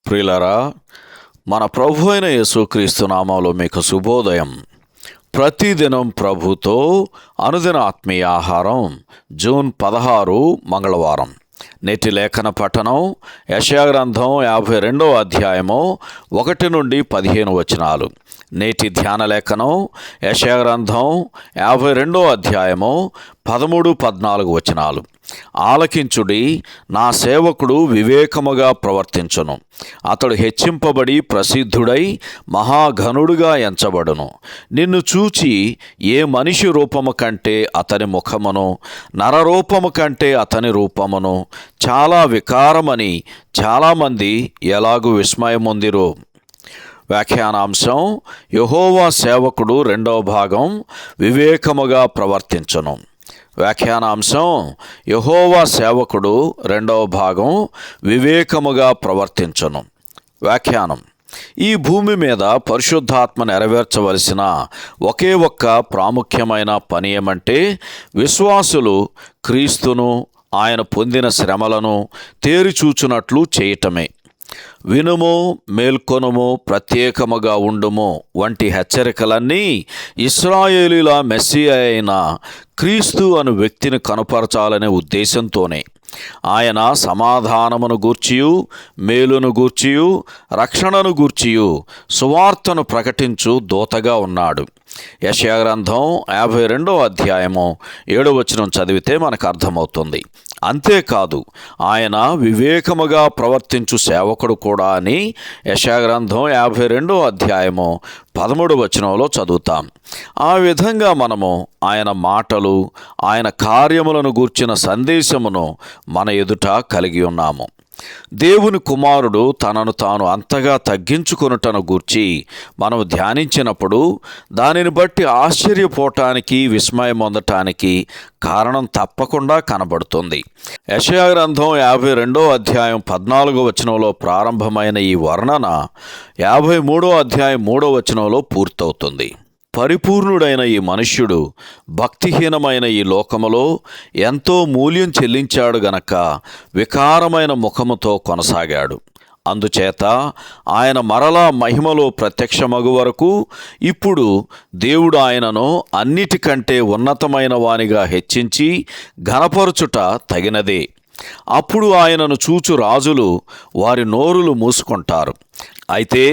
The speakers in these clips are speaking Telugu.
ప్రియులారా, మన ప్రభు అయిన యేసుక్రీస్తు నామములో మీకు శుభోదయం. ప్రతిదినం ప్రభుతో అనుదిన ఆత్మీయ ఆహారం. జూన్ 16 మంగళవారం. నేటి లేఖన పఠనం యెషయా గ్రంథం 52వ అధ్యాయము 1 నుండి 15 వచనాలు. నేటి ధ్యాన లేఖనం యెషయా గ్రంథం 52వ అధ్యాయము 13-14 వచనాలు. ఆలకించుడి, నా సేవకుడు వివేకముగా ప్రవర్తించును. అతడు హెచ్చింపబడి ప్రసిద్ధుడై మహాఘనుడుగా ఎంచబడును. నిన్ను చూచి ఏ మనిషి రూపము కంటే అతని ముఖమును, నరరూపము కంటే అతని రూపమును చాలా వికారమని చాలామంది ఎలాగు విస్మయముందిరో. వ్యాఖ్యానాంశం: యెహోవా సేవకుడు 2వ భాగం, వివేకముగా ప్రవర్తించును. వ్యాఖ్యానాంశం: యెహోవా సేవకుడు 2వ భాగం, వివేకముగా ప్రవర్తించును. వ్యాఖ్యానం: ఈ భూమి మీద పరిశుద్ధాత్మ నెరవేర్చవలసిన ఒకే ఒక్క ప్రాముఖ్యమైన పని ఏమంటే విశ్వాసులు క్రీస్తును, ఆయన పొందిన శ్రమలను తేరిచూచునట్లు చేయటమే. వినుము, మేల్కొనుము, ప్రత్యేకముగా ఉండుము వంటి హెచ్చరికలన్నీ ఇశ్రాయేలీల మెస్సియా అయిన క్రీస్తు అను వ్యక్తిని కనుపరచాలనే ఉద్దేశంతోనే. ఆయన సమాధానమును గూర్చియు, మేలును గూర్చియు, రక్షణను గూర్చియు సువార్తను ప్రకటించు దూతగా ఉన్నాడు. యెషయా గ్రంథం 52వ అధ్యాయము 7వ వచనం చదివితే మనకు అర్థమవుతుంది. అంతేకాదు, ఆయన వివేకముగా ప్రవర్తించు సేవకుడు కూడా అని యెషయా గ్రంథం 52వ అధ్యాయము 13వ వచనంలో చదువుతాం. ఆ విధంగా మనము ఆయన మాటలు, ఆయన కార్యములను గూర్చిన సందేశమును మన ఎదుట కలిగి ఉన్నాము. దేవుని కుమారుడు తనను తాను అంతగా తగ్గించుకొనుటను గూర్చి మనం ధ్యానించినప్పుడు దానిని బట్టి ఆశ్చర్యపోవటానికి, విస్మయం పొందటానికి కారణం తప్పకుండా కనబడుతుంది. యెషయా గ్రంథం 52వ అధ్యాయం 14వ వచనంలో ప్రారంభమైన ఈ వర్ణన 53వ అధ్యాయం 3వ వచనంలో పూర్తవుతుంది. పరిపూర్ణుడైన ఈ మనుష్యుడు భక్తిహీనమైన ఈ లోకములో ఎంతో మూల్యం చెల్లించాడు గనక వికారమైన ముఖముతో కొనసాగాడు. అందుచేత ఆయన మరలా మహిమలో ప్రత్యక్షమగు వరకు ఇప్పుడు దేవుడు ఆయనను అన్నిటికంటే ఉన్నతమైన వానిగా హెచ్చించి ఘనపరచుట తగినదే. అప్పుడు ఆయనను చూచు రాజులు వారి నోరులు మూసుకుంటారు. అయితే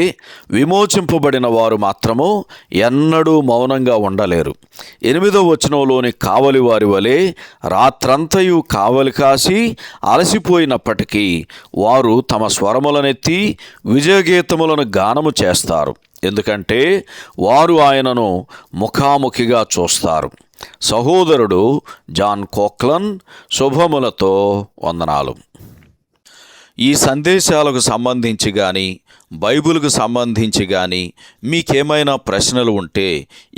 విమోచింపబడిన వారు మాత్రము ఎన్నడూ మౌనంగా ఉండలేరు. 8వ వచనంలోని కావలి వారి వలె రాత్రంతయు కావలి కాసి అలసిపోయినప్పటికీ వారు తమ స్వరములనెత్తి విజయగీతములను గానము చేస్తారు. ఎందుకంటే వారు ఆయనను ముఖాముఖిగా చూస్తారు. సహోదరుడు జాన్ కోక్లన్ శుభములతో వందనాలు. ఈ సందేశాలకు సంబంధించి కానీ, బైబిల్కు సంబంధించి కానీ మీకేమైనా ప్రశ్నలు ఉంటే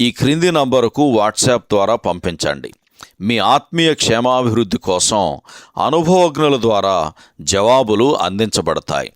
ఈ క్రింది నంబరుకు వాట్సాప్ ద్వారా పంపించండి. మీ ఆత్మీయ క్షేమాభివృద్ధి కోసం అనుభవజ్ఞుల ద్వారా జవాబులు అందించబడతాయి.